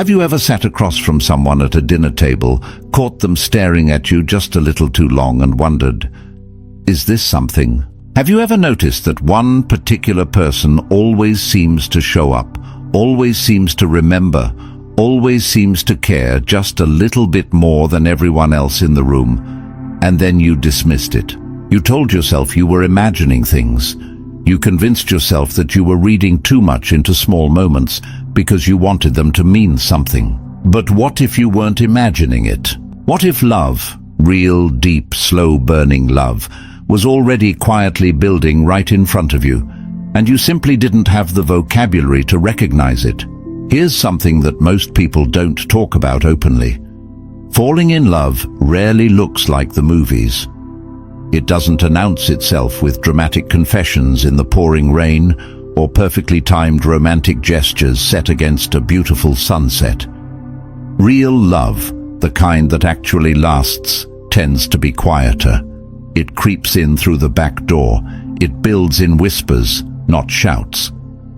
Have you ever sat across from someone at a dinner table, caught them staring at you just a little too long and wondered, is this something? Have you ever noticed that one particular person always seems to show up, always seems to remember, always seems to care just a little bit more than everyone else in the room, and then you dismissed it? You told yourself you were imagining things. You convinced yourself that you were reading too much into small moments because you wanted them to mean something. But what if you weren't imagining it? What if love, real, deep, slow-burning love, was already quietly building right in front of you, and you simply didn't have the vocabulary to recognize it? Here's something that most people don't talk about openly. Falling in love rarely looks like the movies. It doesn't announce itself with dramatic confessions in the pouring rain or perfectly timed romantic gestures set against a beautiful sunset. Real love, the kind that actually lasts, tends to be quieter. It creeps in through the back door. It builds in whispers, not shouts.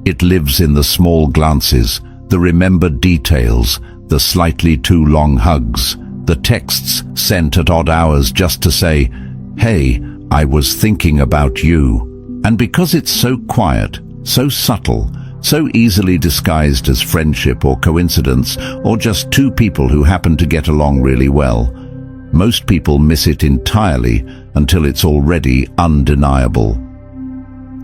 It lives in the small glances, the remembered details, the slightly too long hugs, the texts sent at odd hours just to say, "Hey, I was thinking about you." And because it's so quiet, so subtle, so easily disguised as friendship or coincidence, or just two people who happen to get along really well, most people miss it entirely until it's already undeniable.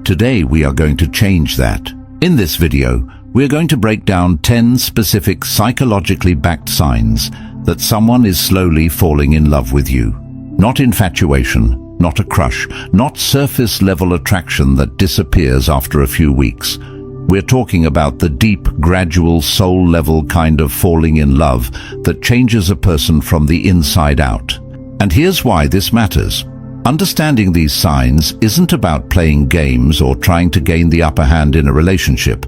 Today we are going to change that. In this video, we are going to break down 10 specific psychologically backed signs that someone is slowly falling in love with you. Not infatuation, not a crush, not surface-level attraction that disappears after a few weeks. We're talking about the deep, gradual, soul-level kind of falling in love that changes a person from the inside out. And here's why this matters. Understanding these signs isn't about playing games or trying to gain the upper hand in a relationship.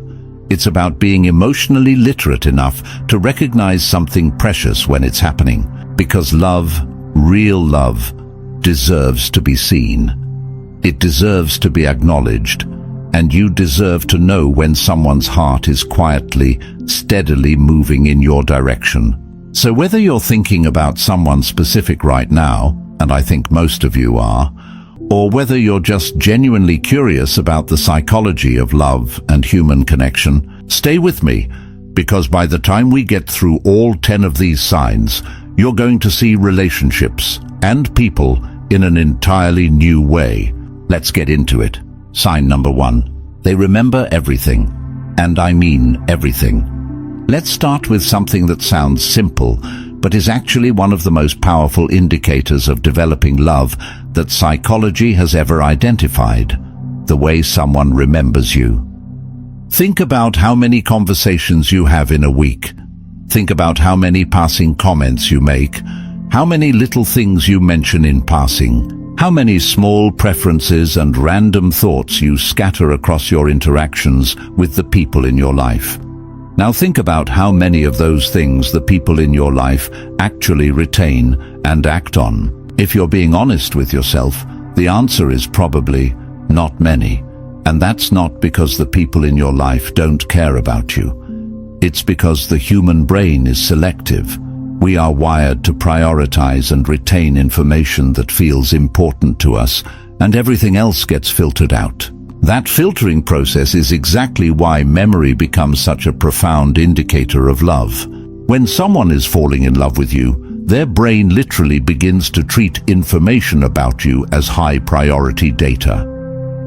It's about being emotionally literate enough to recognize something precious when it's happening. Because love, real love, deserves to be seen. It deserves to be acknowledged. And you deserve to know when someone's heart is quietly, steadily moving in your direction. So whether you're thinking about someone specific right now, and I think most of you are, or whether you're just genuinely curious about the psychology of love and human connection, stay with me, because by the time we get through all 10 of these signs, you're going to see relationships and people in an entirely new way. Let's get into it. Sign number 1. They remember everything. And I mean everything. Let's start with something that sounds simple, but is actually one of the most powerful indicators of developing love that psychology has ever identified: the way someone remembers you. Think about how many conversations you have in a week. Think about how many passing comments you make, how many little things you mention in passing, how many small preferences and random thoughts you scatter across your interactions with the people in your life. Now think about how many of those things the people in your life actually retain and act on. If you're being honest with yourself, the answer is probably not many. And that's not because the people in your life don't care about you. It's because the human brain is selective. We are wired to prioritize and retain information that feels important to us, and everything else gets filtered out. That filtering process is exactly why memory becomes such a profound indicator of love. When someone is falling in love with you, their brain literally begins to treat information about you as high-priority data.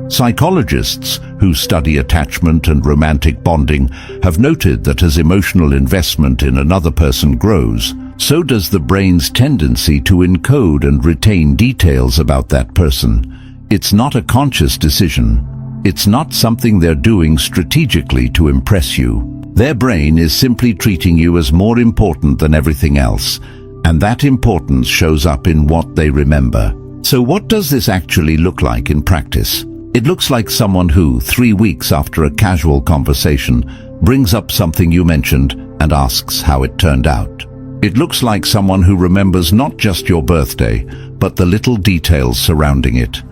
Psychologists who study attachment and romantic bonding have noted that as emotional investment in another person grows, so does the brain's tendency to encode and retain details about that person. It's not a conscious decision. It's not something they're doing strategically to impress you. Their brain is simply treating you as more important than everything else, and that importance shows up in what they remember. So what does this actually look like in practice? It looks like someone who, 3 weeks after a casual conversation, brings up something you mentioned and asks how it turned out. It looks like someone who remembers not just your birthday, but the little details surrounding it.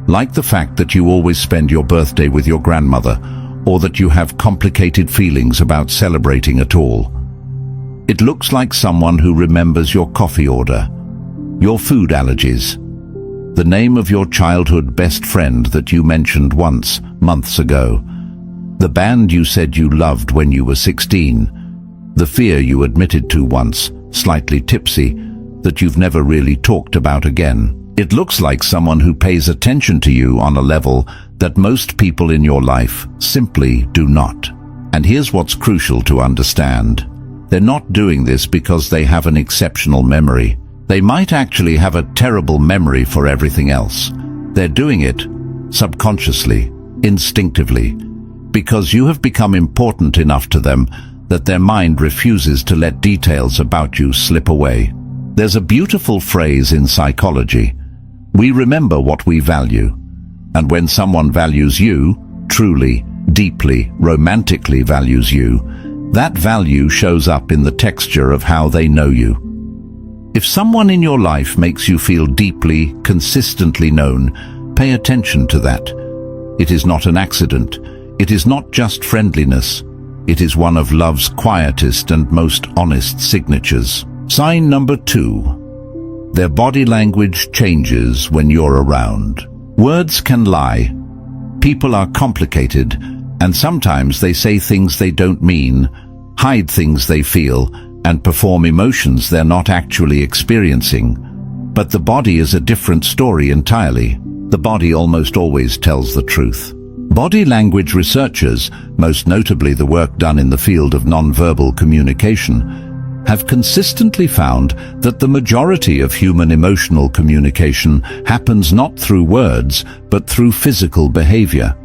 Like the fact that you always spend your birthday with your grandmother, or that you have complicated feelings about celebrating at all. It looks like someone who remembers your coffee order, your food allergies, the name of your childhood best friend that you mentioned once, months ago, the band you said you loved when you were 16, the fear you admitted to once, slightly tipsy, that you've never really talked about again. It looks like someone who pays attention to you on a level that most people in your life simply do not. And here's what's crucial to understand. They're not doing this because they have an exceptional memory. They might actually have a terrible memory for everything else. They're doing it subconsciously, instinctively, because you have become important enough to them that their mind refuses to let details about you slip away. There's a beautiful phrase in psychology: we remember what we value. And when someone values you, truly, deeply, romantically values you, that value shows up in the texture of how they know you. If someone in your life makes you feel deeply, consistently known, pay attention to that. It is not an accident. It is not just friendliness. It is one of love's quietest and most honest signatures. Sign number 2. Their body language changes when you're around. Words can lie. People are complicated, and sometimes they say things they don't mean, hide things they feel, and perform emotions they're not actually experiencing. But the body is a different story entirely. The body almost always tells the truth. Body language researchers, most notably the work done in the field of nonverbal communication, have consistently found that the majority of human emotional communication happens not through words, but through physical behavior.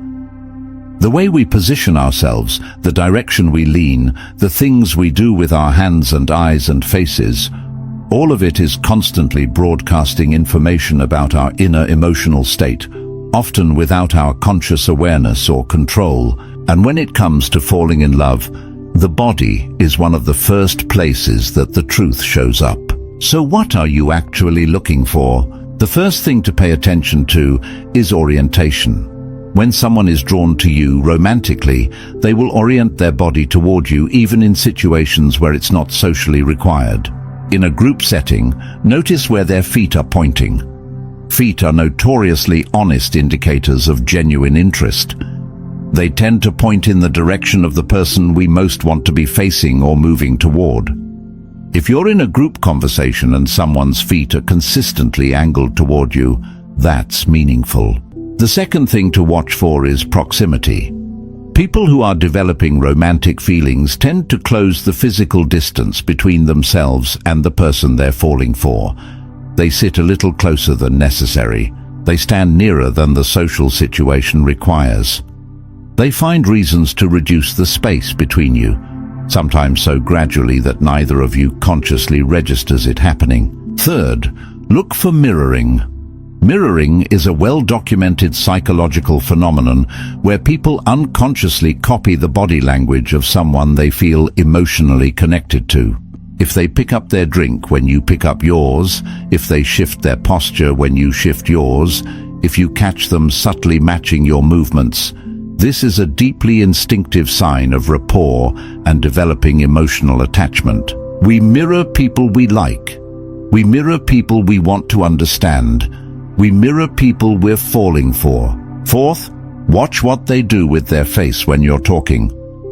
The way we position ourselves, the direction we lean, the things we do with our hands and eyes and faces, all of it is constantly broadcasting information about our inner emotional state, often without our conscious awareness or control. And when it comes to falling in love, the body is one of the first places that the truth shows up. So what are you actually looking for? The first thing to pay attention to is orientation. When someone is drawn to you romantically, they will orient their body toward you even in situations where it's not socially required. In a group setting, notice where their feet are pointing. Feet are notoriously honest indicators of genuine interest. They tend to point in the direction of the person we most want to be facing or moving toward. If you're in a group conversation and someone's feet are consistently angled toward you, that's meaningful. The second thing to watch for is proximity. People who are developing romantic feelings tend to close the physical distance between themselves and the person they're falling for. They sit a little closer than necessary. They stand nearer than the social situation requires. They find reasons to reduce the space between you, sometimes so gradually that neither of you consciously registers it happening. Third, look for mirroring. Mirroring is a well-documented psychological phenomenon where people unconsciously copy the body language of someone they feel emotionally connected to. If they pick up their drink when you pick up yours, if they shift their posture when you shift yours, if you catch them subtly matching your movements, this is a deeply instinctive sign of rapport and developing emotional attachment. We mirror people we like. We mirror people we want to understand. We mirror people we're falling for. Fourth, watch what they do with their face when you're talking.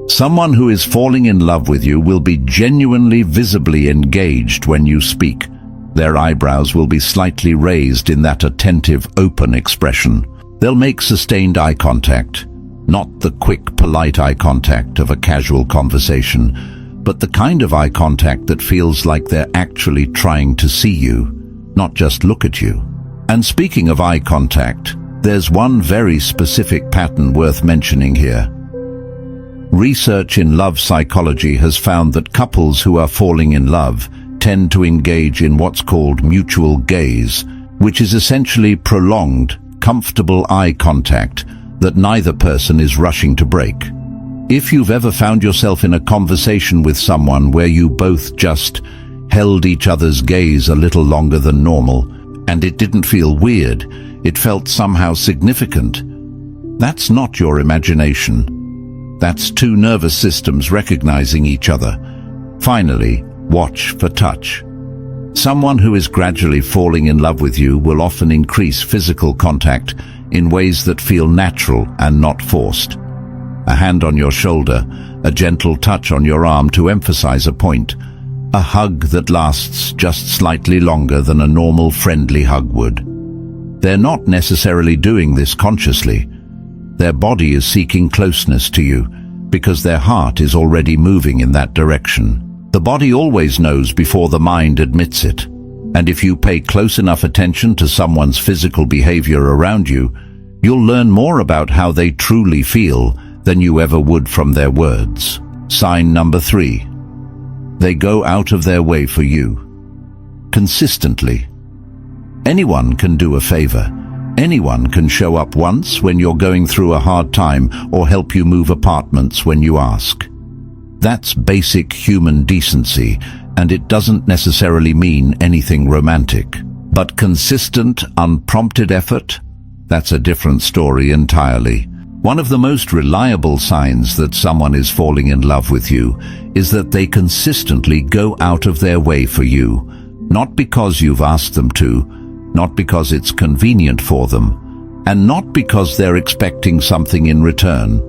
Someone who is falling in love with you will be genuinely visibly engaged when you speak. Their eyebrows will be slightly raised in that attentive, open expression. They'll make sustained eye contact. Not the quick, polite eye contact of a casual conversation, but the kind of eye contact that feels like they're actually trying to see you, not just look at you. And speaking of eye contact, there's one very specific pattern worth mentioning here. Research in love psychology has found that couples who are falling in love tend to engage in what's called mutual gaze, which is essentially prolonged, comfortable eye contact that neither person is rushing to break. If you've ever found yourself in a conversation with someone where you both just held each other's gaze a little longer than normal, and it didn't feel weird, it felt somehow significant, that's not your imagination. That's two nervous systems recognizing each other. Finally, Watch for touch. Someone who is gradually falling in love with you will often increase physical contact in ways that feel natural and not forced. A hand on your shoulder, a gentle touch on your arm to emphasize a point, a hug that lasts just slightly longer than a normal friendly hug would. They're not necessarily doing this consciously. Their body is seeking closeness to you because their heart is already moving in that direction. The body always knows before the mind admits it. And if you pay close enough attention to someone's physical behavior around you, you'll learn more about how they truly feel than you ever would from their words. Sign number 3. They go out of their way for you. Consistently. Anyone can do a favor. Anyone can show up once when you're going through a hard time or help you move apartments when you ask. That's basic human decency, and it doesn't necessarily mean anything romantic. But consistent, unprompted effort? That's a different story entirely. One of the most reliable signs that someone is falling in love with you is that they consistently go out of their way for you, not because you've asked them to, not because it's convenient for them, and not because they're expecting something in return.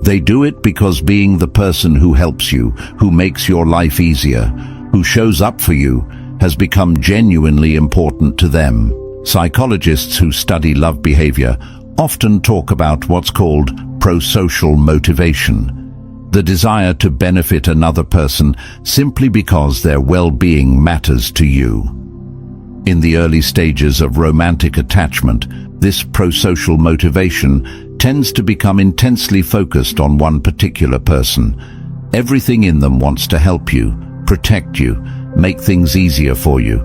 They do it because being the person who helps you, who makes your life easier, who shows up for you, has become genuinely important to them. Psychologists who study love behavior often talk about what's called prosocial motivation, the desire to benefit another person simply because their well-being matters to you. In the early stages of romantic attachment, this prosocial motivation tends to become intensely focused on one particular person. Everything in them wants to help you, protect you, make things easier for you.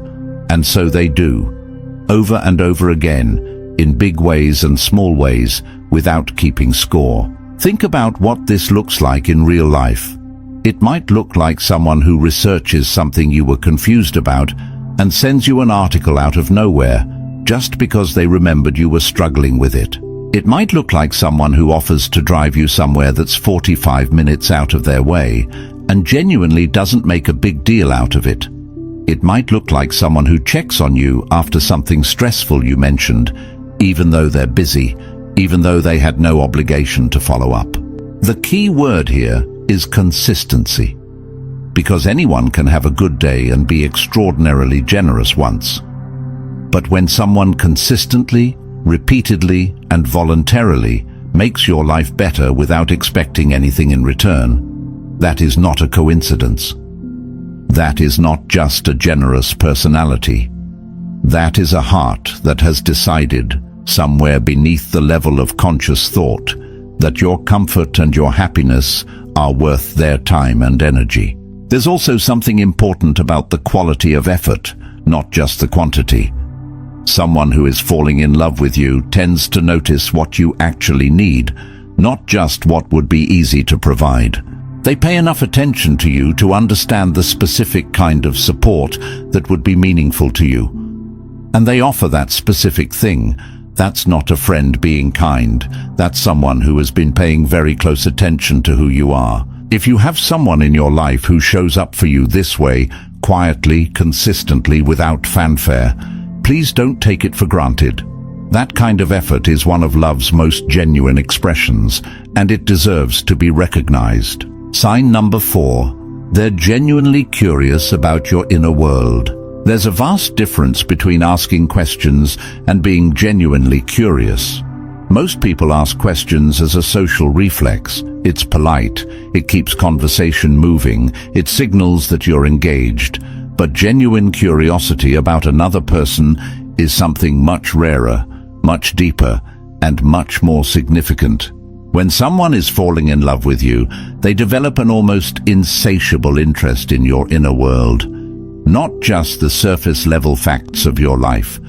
And so they do, over and over again, in big ways and small ways, without keeping score. Think about what this looks like in real life. It might look like someone who researches something you were confused about and sends you an article out of nowhere, just because they remembered you were struggling with it. It might look like someone who offers to drive you somewhere that's 45 minutes out of their way and genuinely doesn't make a big deal out of it. It might look like someone who checks on you after something stressful you mentioned, even though they're busy, even though they had no obligation to follow up. The key word here is consistency, because anyone can have a good day and be extraordinarily generous once. But when someone consistently, repeatedly, and voluntarily makes your life better without expecting anything in return, that is not a coincidence. That is not just a generous personality. That is a heart that has decided, somewhere beneath the level of conscious thought, that your comfort and your happiness are worth their time and energy. There's also something important about the quality of effort, not just the quantity. Someone who is falling in love with you tends to notice what you actually need, not just what would be easy to provide. They pay enough attention to you to understand the specific kind of support that would be meaningful to you. And they offer that specific thing. That's not a friend being kind. That's someone who has been paying very close attention to who you are. If you have someone in your life who shows up for you this way, quietly, consistently, without fanfare, please don't take it for granted. That kind of effort is one of love's most genuine expressions, and it deserves to be recognized. Sign number 4. They're genuinely curious about your inner world. There's a vast difference between asking questions and being genuinely curious. Most people ask questions as a social reflex. It's polite, it keeps conversation moving, it signals that you're engaged. But genuine curiosity about another person is something much rarer, much deeper, and much more significant. When someone is falling in love with you, they develop an almost insatiable interest in your inner world. Not just the surface-level facts of your life,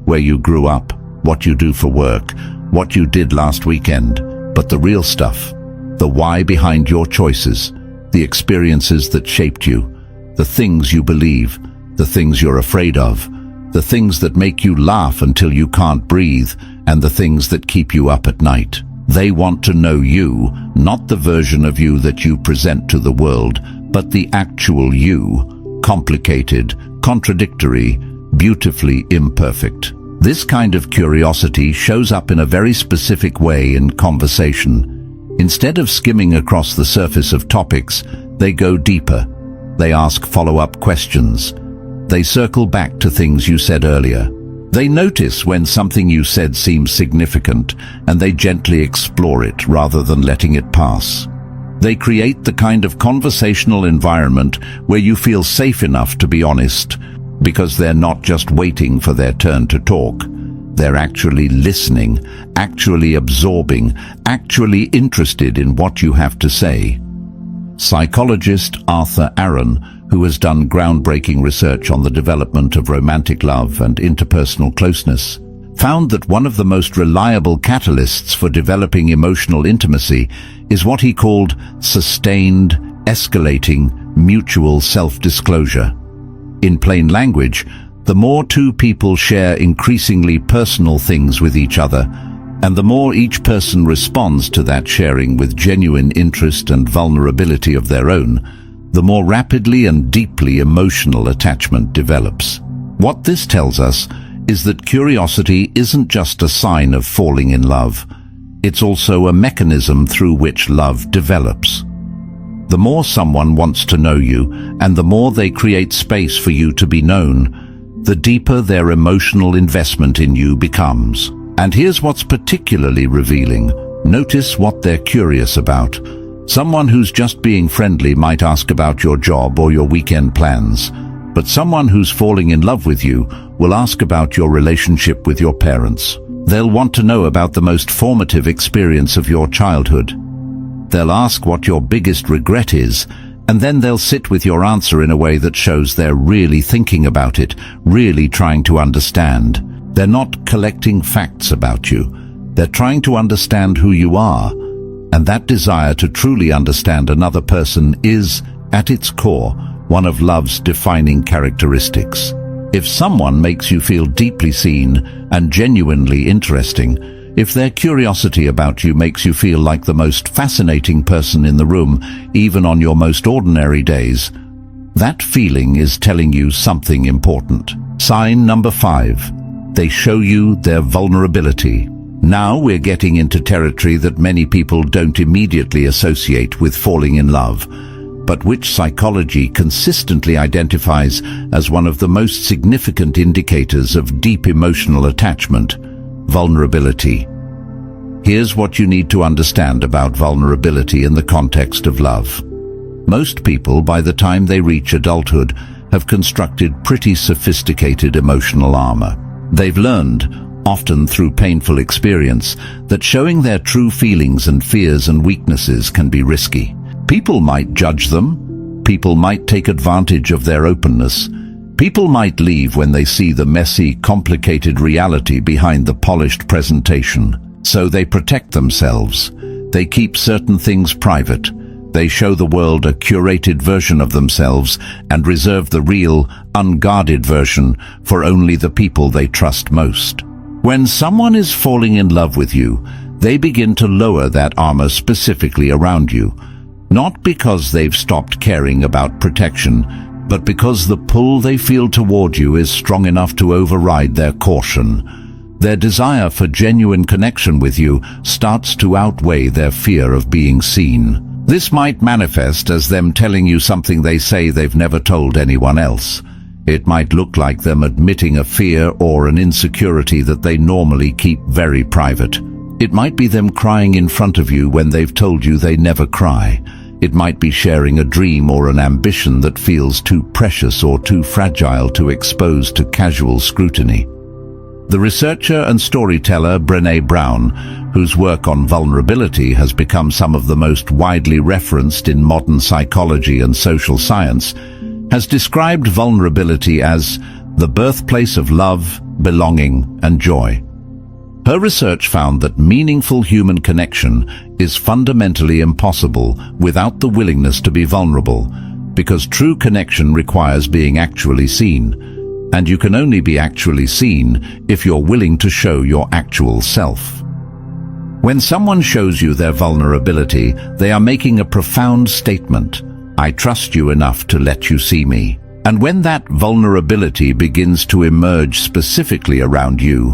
where you grew up, what you do for work, what you did last weekend, but the real stuff, the why behind your choices, the experiences that shaped you, the things you believe, the things you're afraid of, the things that make you laugh until you can't breathe, and the things that keep you up at night. They want to know you, not the version of you that you present to the world, but the actual you, complicated, contradictory, beautifully imperfect. This kind of curiosity shows up in a very specific way in conversation. Instead of skimming across the surface of topics, they go deeper. They ask follow-up questions. They circle back to things you said earlier. They notice when something you said seems significant, and they gently explore it rather than letting it pass. They create the kind of conversational environment where you feel safe enough to be honest, because they're not just waiting for their turn to talk. They're actually listening, actually absorbing, actually interested in what you have to say. Psychologist Arthur Aaron, who has done groundbreaking research on the development of romantic love and interpersonal closeness, found that one of the most reliable catalysts for developing emotional intimacy is what he called sustained, escalating, mutual self-disclosure. In plain language, the more two people share increasingly personal things with each other, and the more each person responds to that sharing with genuine interest and vulnerability of their own, the more rapidly and deeply emotional attachment develops. What this tells us is that curiosity isn't just a sign of falling in love. It's also a mechanism through which love develops. The more someone wants to know you, and the more they create space for you to be known, the deeper their emotional investment in you becomes. And here's what's particularly revealing. Notice what they're curious about. Someone who's just being friendly might ask about your job or your weekend plans, but someone who's falling in love with you will ask about your relationship with your parents. They'll want to know about the most formative experience of your childhood. They'll ask what your biggest regret is, and then they'll sit with your answer in a way that shows they're really thinking about it, really trying to understand. They're not collecting facts about you. They're trying to understand who you are, and that desire to truly understand another person is, at its core, one of love's defining characteristics. If someone makes you feel deeply seen and genuinely interesting, if their curiosity about you makes you feel like the most fascinating person in the room, even on your most ordinary days, that feeling is telling you something important. Sign number 5. They show you their vulnerability. Now we're getting into territory that many people don't immediately associate with falling in love, but which psychology consistently identifies as one of the most significant indicators of deep emotional attachment: vulnerability. Here's what you need to understand about vulnerability in the context of love. Most people, by the time they reach adulthood, have constructed pretty sophisticated emotional armor. They've learned, often through painful experience, that showing their true feelings and fears and weaknesses can be risky. People might judge them. People might take advantage of their openness. People might leave when they see the messy, complicated reality behind the polished presentation. So they protect themselves. They keep certain things private. They show the world a curated version of themselves and reserve the real, unguarded version for only the people they trust most. When someone is falling in love with you, they begin to lower that armor specifically around you, not because they've stopped caring about protection, but because the pull they feel toward you is strong enough to override their caution. Their desire for genuine connection with you starts to outweigh their fear of being seen. This might manifest as them telling you something they say they've never told anyone else. It might look like them admitting a fear or an insecurity that they normally keep very private. It might be them crying in front of you when they've told you they never cry. It might be sharing a dream or an ambition that feels too precious or too fragile to expose to casual scrutiny. The researcher and storyteller Brené Brown, whose work on vulnerability has become some of the most widely referenced in modern psychology and social science, has described vulnerability as the birthplace of love, belonging, and joy. Her research found that meaningful human connection is fundamentally impossible without the willingness to be vulnerable, because true connection requires being actually seen, and you can only be actually seen if you're willing to show your actual self. When someone shows you their vulnerability, they are making a profound statement. I trust you enough to let you see me. And when that vulnerability begins to emerge specifically around you,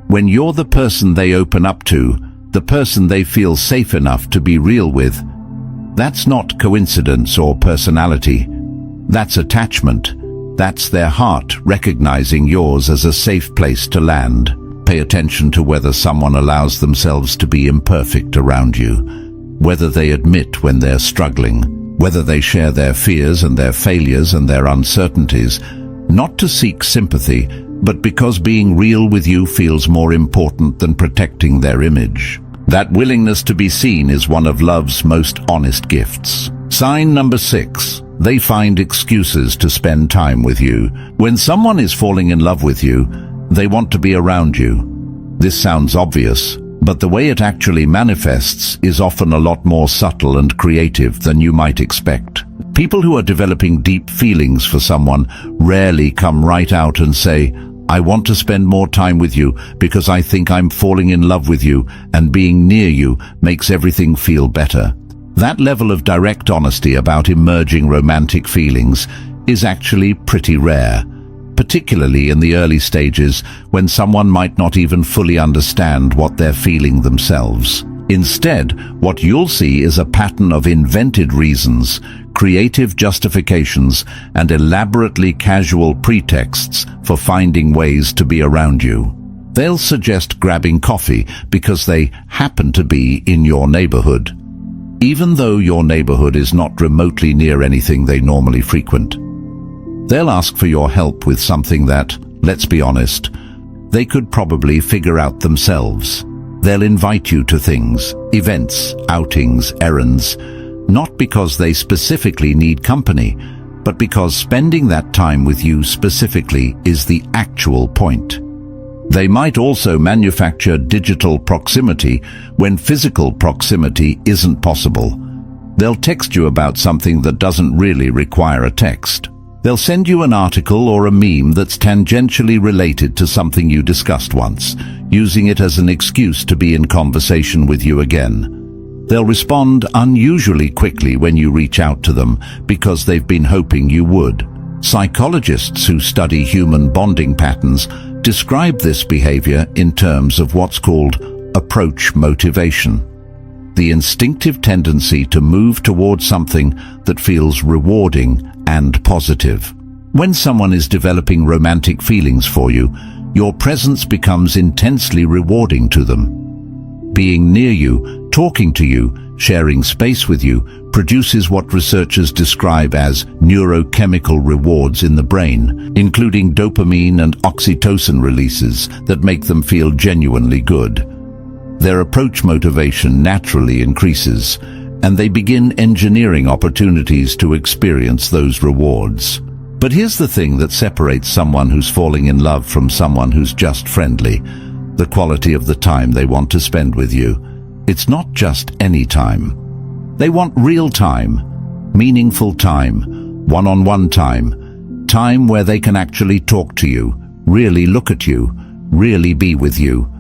when you're the person they open up to, the person they feel safe enough to be real with, that's not coincidence or personality. That's attachment. That's their heart recognizing yours as a safe place to land. Pay attention to whether someone allows themselves to be imperfect around you, whether they admit when they're struggling, whether they share their fears and their failures and their uncertainties, not to seek sympathy, but because being real with you feels more important than protecting their image. That willingness to be seen is one of love's most honest gifts. Sign number 6. They find excuses to spend time with you. When someone is falling in love with you, they want to be around you. This sounds obvious, but the way it actually manifests is often a lot more subtle and creative than you might expect. People who are developing deep feelings for someone rarely come right out and say, "I want to spend more time with you because I think I'm falling in love with you and being near you makes everything feel better." That level of direct honesty about emerging romantic feelings is actually pretty rare, particularly in the early stages when someone might not even fully understand what they're feeling themselves. Instead, what you'll see is a pattern of invented reasons, creative justifications, and elaborately casual pretexts for finding ways to be around you. They'll suggest grabbing coffee because they happen to be in your neighborhood, even though your neighborhood is not remotely near anything they normally frequent. They'll ask for your help with something that, let's be honest, they could probably figure out themselves. They'll invite you to things, events, outings, errands, not because they specifically need company, but because spending that time with you specifically is the actual point. They might also manufacture digital proximity when physical proximity isn't possible. They'll text you about something that doesn't really require a text. They'll send you an article or a meme that's tangentially related to something you discussed once, using it as an excuse to be in conversation with you again. They'll respond unusually quickly when you reach out to them because they've been hoping you would. Psychologists who study human bonding patterns describe this behavior in terms of what's called approach motivation, the instinctive tendency to move towards something that feels rewarding and positive. When someone is developing romantic feelings for you, your presence becomes intensely rewarding to them. Being near you, talking to you, sharing space with you produces what researchers describe as neurochemical rewards in the brain, including dopamine and oxytocin releases that make them feel genuinely good. Their approach motivation naturally increases, and they begin engineering opportunities to experience those rewards. But here's the thing that separates someone who's falling in love from someone who's just friendly: the quality of the time they want to spend with you. It's not just any time. They want real time, meaningful time, one-on-one time, time where they can actually talk to you, really look at you, really be with you.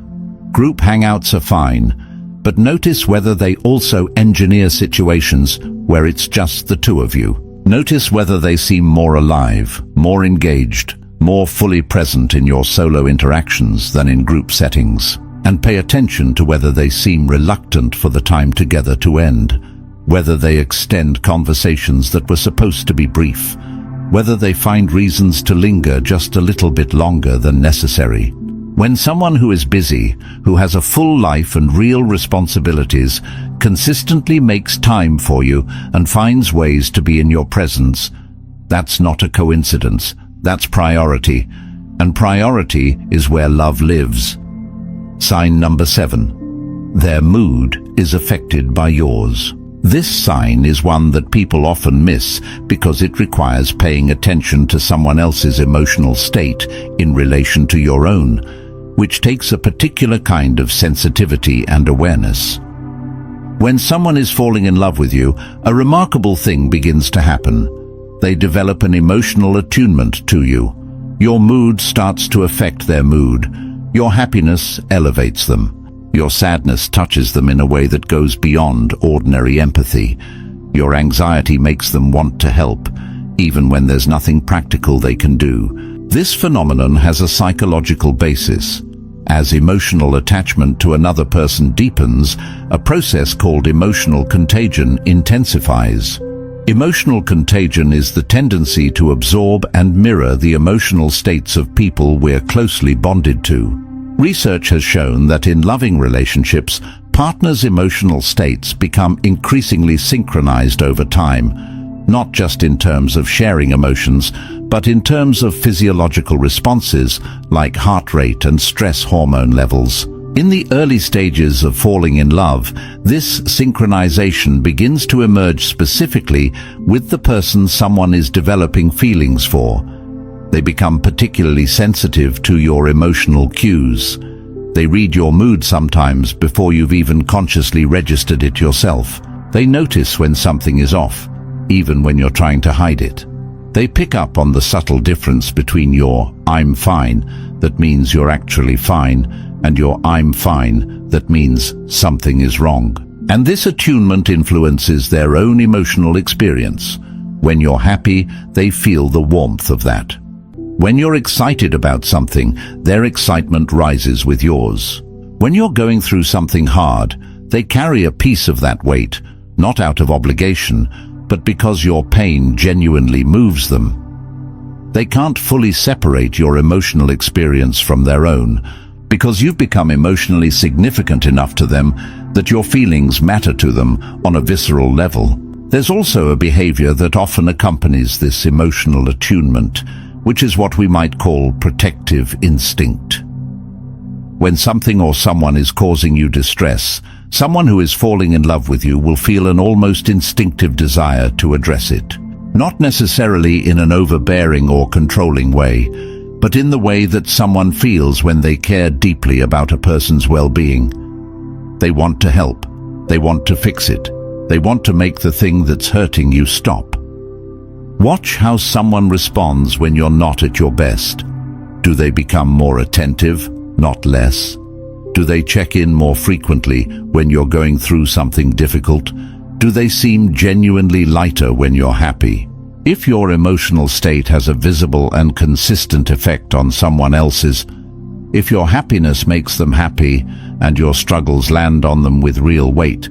Group hangouts are fine, but notice whether they also engineer situations where it's just the two of you. Notice whether they seem more alive, more engaged, more fully present in your solo interactions than in group settings. And pay attention to whether they seem reluctant for the time together to end, whether they extend conversations that were supposed to be brief, whether they find reasons to linger just a little bit longer than necessary. When someone who is busy, who has a full life and real responsibilities, consistently makes time for you and finds ways to be in your presence, that's not a coincidence, that's priority, and priority is where love lives. Sign number 7. Their mood is affected by yours. This sign is one that people often miss because it requires paying attention to someone else's emotional state in relation to your own, which takes a particular kind of sensitivity and awareness. When someone is falling in love with you, a remarkable thing begins to happen. They develop an emotional attunement to you. Your mood starts to affect their mood. Your happiness elevates them. Your sadness touches them in a way that goes beyond ordinary empathy. Your anxiety makes them want to help. even when there's nothing practical they can do. This phenomenon has a psychological basis. As emotional attachment to another person deepens, a process called emotional contagion intensifies. Emotional contagion is the tendency to absorb and mirror the emotional states of people we're closely bonded to. Research has shown that in loving relationships, partners' emotional states become increasingly synchronized over time, not just in terms of sharing emotions, but in terms of physiological responses like heart rate and stress hormone levels. In the early stages of falling in love, this synchronization begins to emerge specifically with the person someone is developing feelings for. They become particularly sensitive to your emotional cues. They read your mood sometimes before you've even consciously registered it yourself. They notice when something is off, even when you're trying to hide it. They pick up on the subtle difference between your "I'm fine," that means you're actually fine, and your "I'm fine," that means something is wrong. And this attunement influences their own emotional experience. When you're happy, they feel the warmth of that. When you're excited about something, their excitement rises with yours. When you're going through something hard, they carry a piece of that weight, not out of obligation, but because your pain genuinely moves them. They can't fully separate your emotional experience from their own, because you've become emotionally significant enough to them that your feelings matter to them on a visceral level. There's also a behavior that often accompanies this emotional attunement, which is what we might call protective instinct. When something or someone is causing you distress, someone who is falling in love with you will feel an almost instinctive desire to address it. Not necessarily in an overbearing or controlling way, but in the way that someone feels when they care deeply about a person's well-being. They want to help. They want to fix it. They want to make the thing that's hurting you stop. Watch how someone responds when you're not at your best. Do they become more attentive, not less? Do they check in more frequently when you're going through something difficult? Do they seem genuinely lighter when you're happy? If your emotional state has a visible and consistent effect on someone else's, if your happiness makes them happy and your struggles land on them with real weight,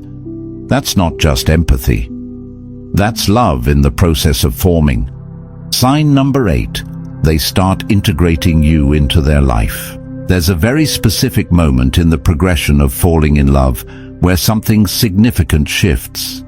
that's not just empathy. That's love in the process of forming. Sign number 8, they start integrating you into their life. There's a very specific moment in the progression of falling in love where something significant shifts.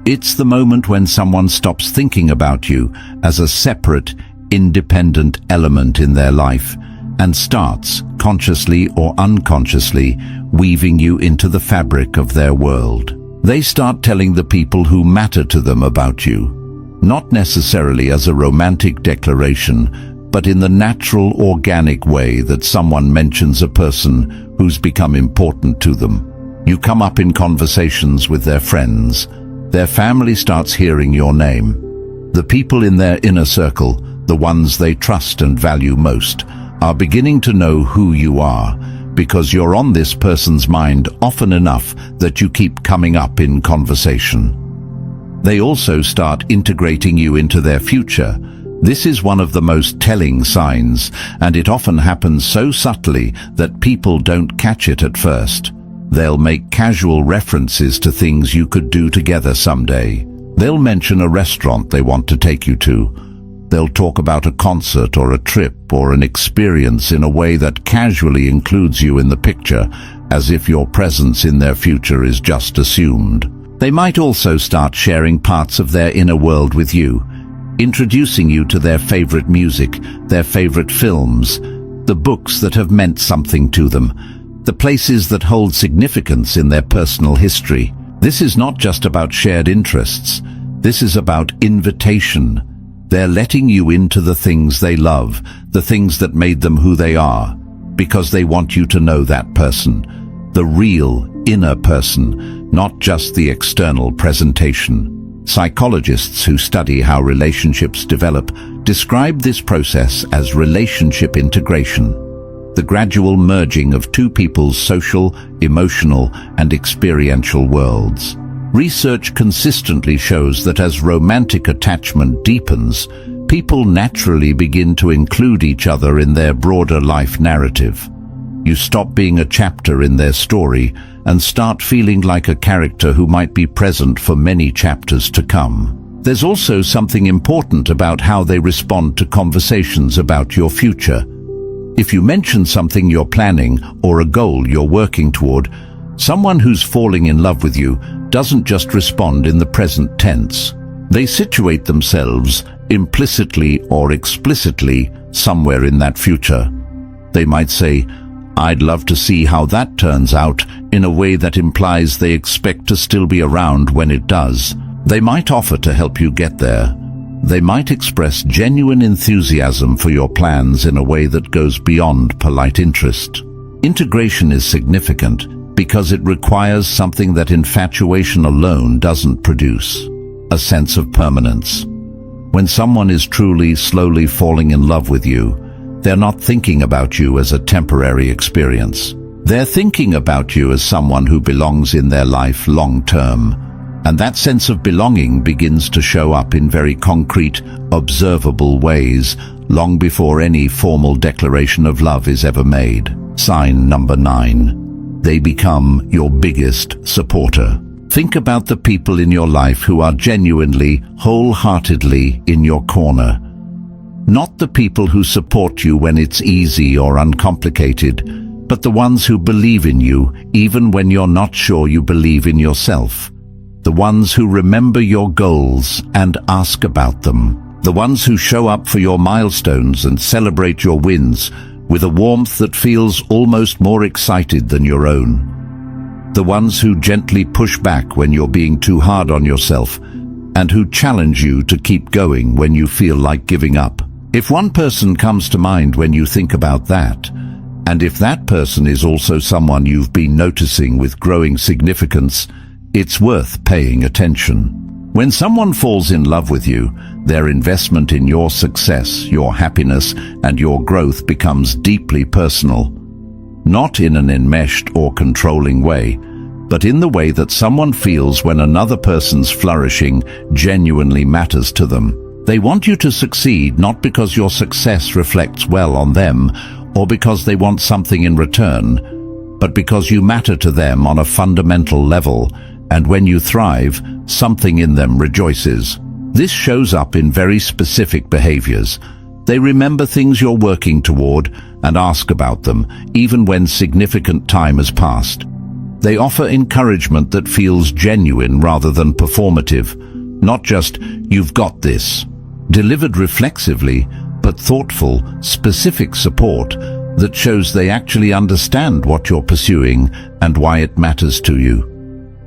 It's the moment when someone stops thinking about you as a separate, independent element in their life and starts, consciously or unconsciously, weaving you into the fabric of their world. They start telling the people who matter to them about you, not necessarily as a romantic declaration, but in the natural, organic way that someone mentions a person who's become important to them. You come up in conversations with their friends. Their family starts hearing your name. The people in their inner circle, the ones they trust and value most, are beginning to know who you are, because you're on this person's mind often enough that you keep coming up in conversation. They also start integrating you into their future. This is one of the most telling signs, and it often happens so subtly that people don't catch it at first. They'll make casual references to things you could do together someday. They'll mention a restaurant they want to take you to. They'll talk about a concert or a trip or an experience in a way that casually includes you in the picture, as if your presence in their future is just assumed. They might also start sharing parts of their inner world with you, introducing you to their favorite music, their favorite films, the books that have meant something to them, the places that hold significance in their personal history. This is not just about shared interests. This is about invitation. They're letting you into the things they love, the things that made them who they are, because they want you to know that person, the real inner person, not just the external presentation. Psychologists who study how relationships develop describe this process as relationship integration, the gradual merging of two people's social, emotional, and experiential worlds. Research consistently shows that as romantic attachment deepens, people naturally begin to include each other in their broader life narrative. You stop being a chapter in their story and start feeling like a character who might be present for many chapters to come. There's also something important about how they respond to conversations about your future. If you mention something you're planning or a goal you're working toward, someone who's falling in love with you doesn't just respond in the present tense. They situate themselves, implicitly or explicitly, somewhere in that future. They might say, "I'd love to see how that turns out," in a way that implies they expect to still be around when it does. They might offer to help you get there. They might express genuine enthusiasm for your plans in a way that goes beyond polite interest. Integration is significant because it requires something that infatuation alone doesn't produce: a sense of permanence. When someone is truly, slowly falling in love with you, they're not thinking about you as a temporary experience. They're thinking about you as someone who belongs in their life long term. And that sense of belonging begins to show up in very concrete, observable ways long before any formal declaration of love is ever made. Sign number 9. They become your biggest supporter. Think about the people in your life who are genuinely, wholeheartedly in your corner. Not the people who support you when it's easy or uncomplicated, but the ones who believe in you even when you're not sure you believe in yourself. The ones who remember your goals and ask about them. The ones who show up for your milestones and celebrate your wins with a warmth that feels almost more excited than your own. The ones who gently push back when you're being too hard on yourself and who challenge you to keep going when you feel like giving up. If one person comes to mind when you think about that, and if that person is also someone you've been noticing with growing significance, it's worth paying attention. When someone falls in love with you, their investment in your success, your happiness, and your growth becomes deeply personal. Not in an enmeshed or controlling way, but in the way that someone feels when another person's flourishing genuinely matters to them. They want you to succeed not because your success reflects well on them or because they want something in return, but because you matter to them on a fundamental level, and when you thrive, something in them rejoices. This shows up in very specific behaviors. They remember things you're working toward and ask about them, even when significant time has passed. They offer encouragement that feels genuine rather than performative, not just, "You've got this." Delivered reflexively, but thoughtful, specific support that shows they actually understand what you're pursuing and why it matters to you.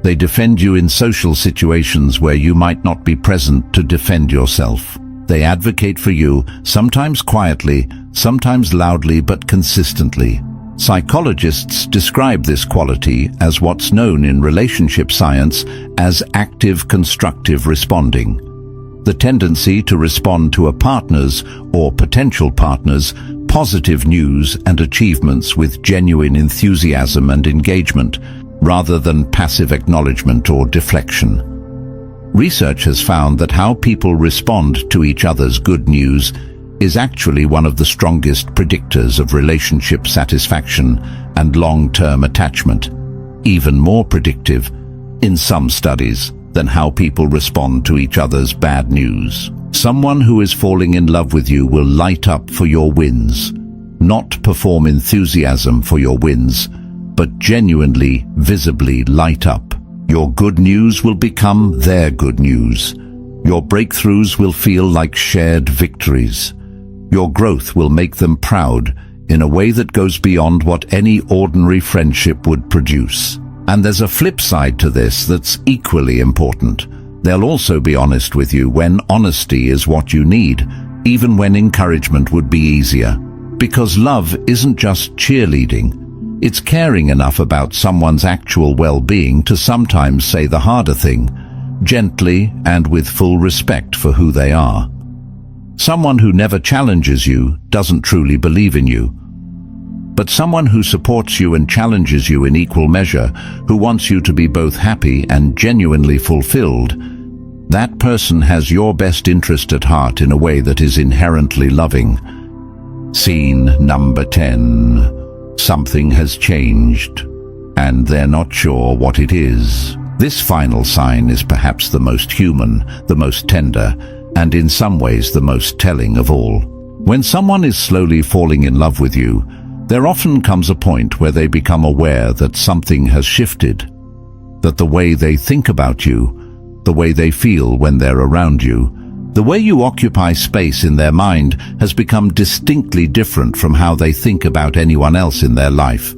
They defend you in social situations where you might not be present to defend yourself. They advocate for you, sometimes quietly, sometimes loudly, but consistently. Psychologists describe this quality as what's known in relationship science as active constructive responding. The tendency to respond to a partner's or potential partner's positive news and achievements with genuine enthusiasm and engagement, rather than passive acknowledgement or deflection. Research has found that how people respond to each other's good news is actually one of the strongest predictors of relationship satisfaction and long-term attachment, even more predictive, in some studies, than how people respond to each other's bad news. Someone who is falling in love with you will light up for your wins, not perform enthusiasm for your wins, but genuinely, visibly light up. Your good news will become their good news. Your breakthroughs will feel like shared victories. Your growth will make them proud in a way that goes beyond what any ordinary friendship would produce. And there's a flip side to this that's equally important. They'll also be honest with you when honesty is what you need, even when encouragement would be easier. Because love isn't just cheerleading. It's caring enough about someone's actual well-being to sometimes say the harder thing, gently and with full respect for who they are. Someone who never challenges you doesn't truly believe in you. but someone who supports you and challenges you in equal measure, who wants you to be both happy and genuinely fulfilled. That person has your best interest at heart in a way that is inherently loving. Scene number 10. Something has changed, and they're not sure what it is. This final sign is perhaps the most human, the most tender, and in some ways the most telling of all. When someone is slowly falling in love with you, there often comes a point where they become aware that something has shifted, that the way they think about you, the way they feel when they're around you, the way you occupy space in their mind has become distinctly different from how they think about anyone else in their life.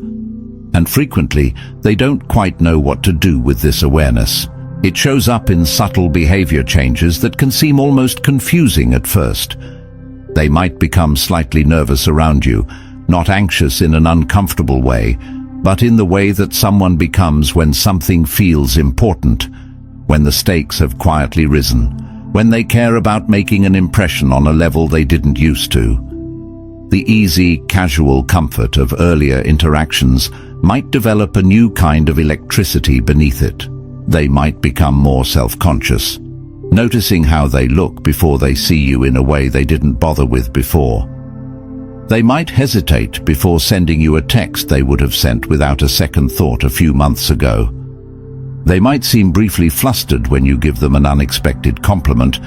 And frequently, they don't quite know what to do with this awareness. It shows up in subtle behavior changes that can seem almost confusing at first. They might become slightly nervous around you, not anxious in an uncomfortable way, but in the way that someone becomes when something feels important, when the stakes have quietly risen, when they care about making an impression on a level they didn't used to. The easy, casual comfort of earlier interactions might develop a new kind of electricity beneath it. They might become more self-conscious, noticing how they look before they see you in a way they didn't bother with before. They might hesitate before sending you a text they would have sent without a second thought a few months ago. They might seem briefly flustered when you give them an unexpected compliment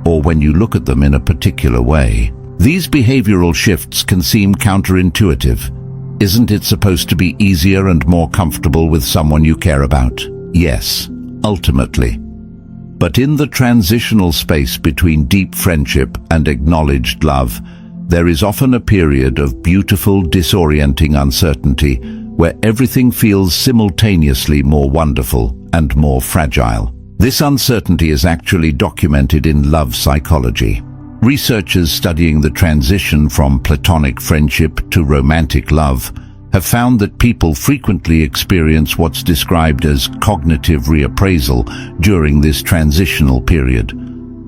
or when you look at them in a particular way. These behavioral shifts can seem counterintuitive. Isn't it supposed to be easier and more comfortable with someone you care about? Yes, ultimately. But in the transitional space between deep friendship and acknowledged love, there is often a period of beautiful, disorienting uncertainty where everything feels simultaneously more wonderful and more fragile. This uncertainty is actually documented in love psychology. Researchers studying the transition from platonic friendship to romantic love have found that people frequently experience what's described as cognitive reappraisal during this transitional period,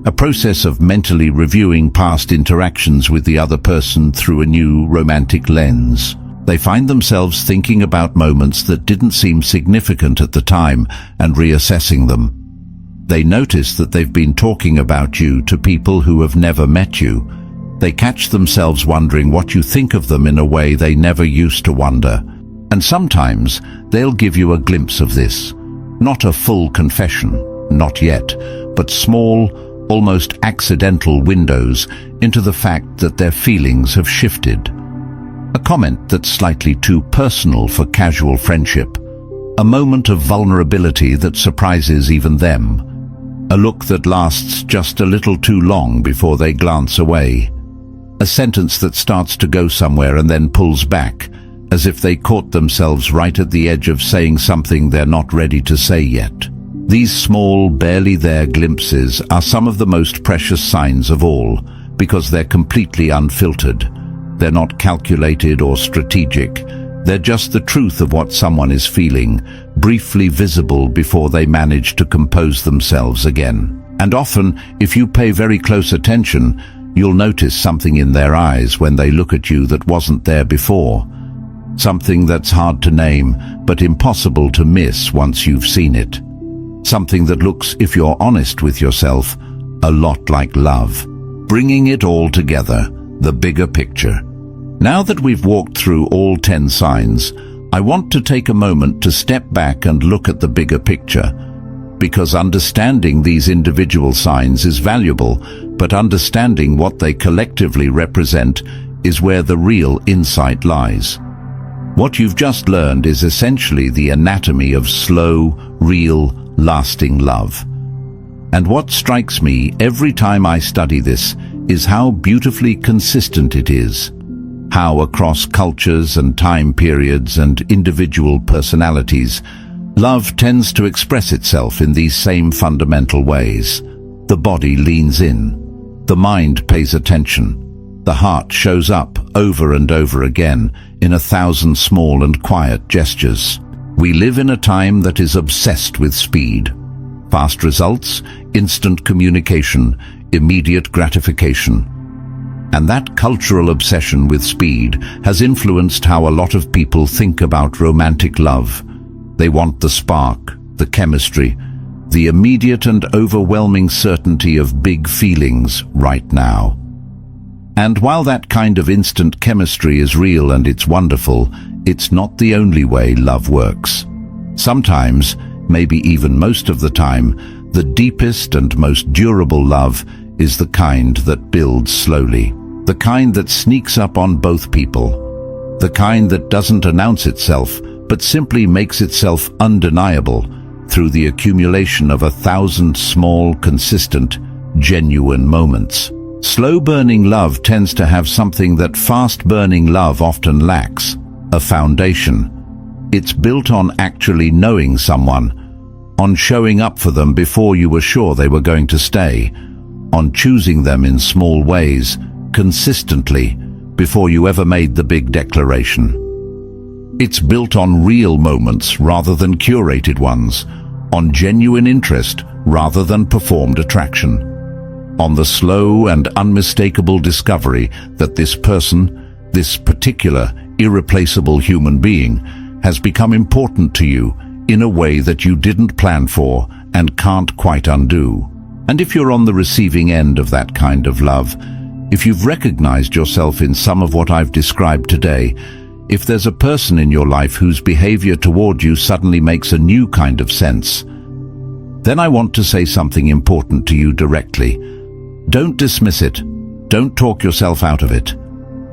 a process of mentally reviewing past interactions with the other person through a new romantic lens. They find themselves thinking about moments that didn't seem significant at the time and reassessing them. They notice that they've been talking about you to people who have never met you. They catch themselves wondering what you think of them in a way they never used to wonder. And sometimes they'll give you a glimpse of this. Not a full confession, not yet, but small, almost accidental windows into the fact that their feelings have shifted. A comment that's slightly too personal for casual friendship. A moment of vulnerability that surprises even them. A look that lasts just a little too long before they glance away. A sentence that starts to go somewhere and then pulls back, as if they caught themselves right at the edge of saying something they're not ready to say yet. These small, barely there glimpses are some of the most precious signs of all, because they're completely unfiltered. They're not calculated or strategic. They're just the truth of what someone is feeling, briefly visible before they manage to compose themselves again. And often, if you pay very close attention, you'll notice something in their eyes when they look at you that wasn't there before. Something that's hard to name, but impossible to miss once you've seen it. Something that looks, if you're honest with yourself, a lot like love. Bringing it all together, the bigger picture. Now that we've walked through all 10 signs, I want to take a moment to step back and look at the bigger picture. Because understanding these individual signs is valuable, but understanding what they collectively represent is where the real insight lies. What you've just learned is essentially the anatomy of slow, real, lasting love. And what strikes me every time I study this is how beautifully consistent it is. How across cultures and time periods and individual personalities, love tends to express itself in these same fundamental ways. The body leans in. The mind pays attention. The heart shows up over and over again in 1,000 small and quiet gestures. We live in a time that is obsessed with speed. Fast results, instant communication, immediate gratification. And that cultural obsession with speed has influenced how a lot of people think about romantic love. They want the spark, the chemistry, the immediate and overwhelming certainty of big feelings right now. And while that kind of instant chemistry is real and it's wonderful, it's not the only way love works. Sometimes, maybe even most of the time, the deepest and most durable love is the kind that builds slowly. The kind that sneaks up on both people. The kind that doesn't announce itself, but simply makes itself undeniable through the accumulation of 1,000 small, consistent, genuine moments. Slow-burning love tends to have something that fast-burning love often lacks: a foundation. It's built on actually knowing someone, on showing up for them before you were sure they were going to stay, on choosing them in small ways, consistently, before you ever made the big declaration. It's built on real moments rather than curated ones, on genuine interest rather than performed attraction, on the slow and unmistakable discovery that this person, this particular, irreplaceable human being, has become important to you in a way that you didn't plan for and can't quite undo. And if you're on the receiving end of that kind of love, if you've recognized yourself in some of what I've described today, if there's a person in your life whose behavior toward you suddenly makes a new kind of sense, then I want to say something important to you directly. Don't dismiss it. Don't talk yourself out of it.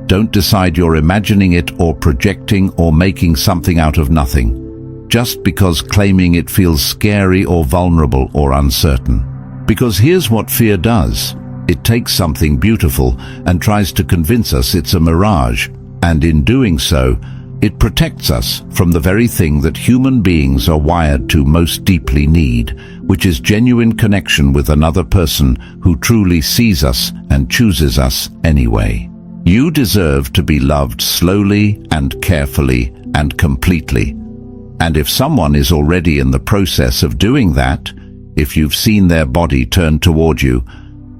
Don't decide you're imagining it or projecting or making something out of nothing, just because claiming it feels scary or vulnerable or uncertain. Because here's what fear does. It takes something beautiful and tries to convince us it's a mirage, and in doing so, it protects us from the very thing that human beings are wired to most deeply need, which is genuine connection with another person who truly sees us and chooses us anyway. You deserve to be loved slowly and carefully and completely. And if someone is already in the process of doing that, if you've seen their body turn toward you,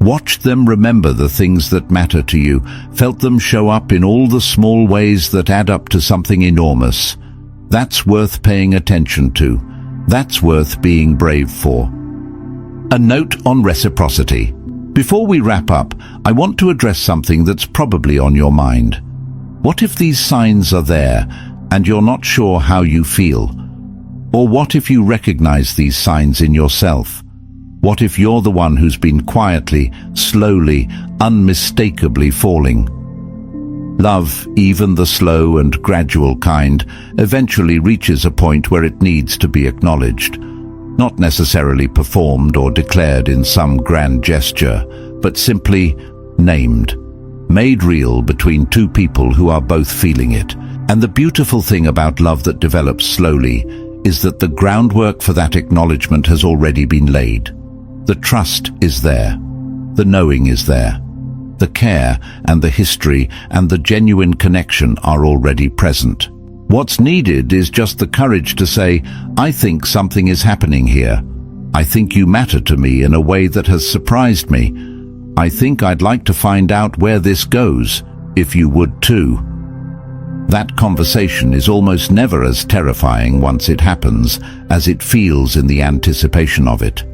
watched them remember the things that matter to you, felt them show up in all the small ways that add up to something enormous, that's worth paying attention to. That's worth being brave for. A note on reciprocity. Before we wrap up, I want to address something that's probably on your mind. What if these signs are there and you're not sure how you feel? Or what if you recognize these signs in yourself? What if you're the one who's been quietly, slowly, unmistakably falling? Love, even the slow and gradual kind, eventually reaches a point where it needs to be acknowledged. Not necessarily performed or declared in some grand gesture, but simply named, made real between two people who are both feeling it. And the beautiful thing about love that develops slowly is that the groundwork for that acknowledgement has already been laid. The trust is there. The knowing is there. The care and the history and the genuine connection are already present. What's needed is just the courage to say, I think something is happening here. I think you matter to me in a way that has surprised me. I think I'd like to find out where this goes, if you would too. That conversation is almost never as terrifying once it happens as it feels in the anticipation of it.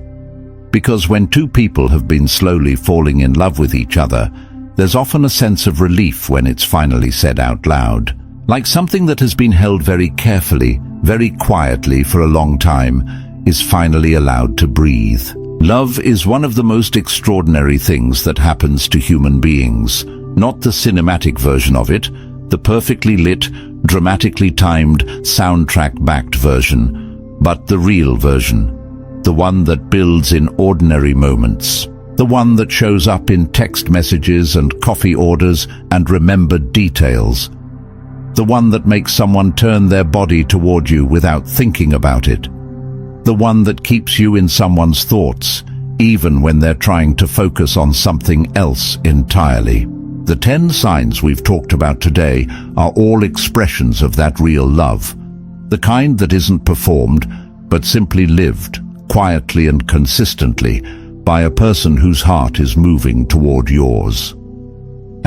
Because when two people have been slowly falling in love with each other, there's often a sense of relief when it's finally said out loud. Like something that has been held very carefully, very quietly for a long time, is finally allowed to breathe. Love is one of the most extraordinary things that happens to human beings. Not the cinematic version of it, the perfectly lit, dramatically timed, soundtrack-backed version, but the real version. The one that builds in ordinary moments. The one that shows up in text messages and coffee orders and remembered details. The one that makes someone turn their body toward you without thinking about it. The one that keeps you in someone's thoughts, even when they're trying to focus on something else entirely. The 10 signs we've talked about today are all expressions of that real love. The kind that isn't performed, but simply lived, quietly and consistently, by a person whose heart is moving toward yours.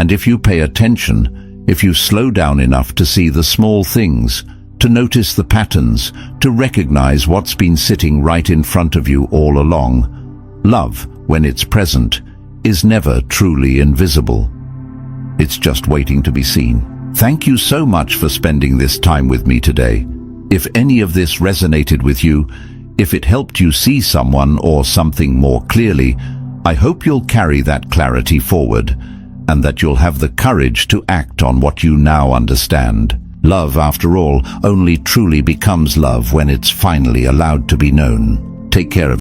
And if you pay attention, if you slow down enough to see the small things, to notice the patterns, to recognize what's been sitting right in front of you all along, love, when it's present, is never truly invisible. It's just waiting to be seen. Thank you so much for spending this time with me today. If any of this resonated with you, if it helped you see someone or something more clearly, I hope you'll carry that clarity forward, and that you'll have the courage to act on what you now understand. Love, after all, only truly becomes love when it's finally allowed to be known. Take care of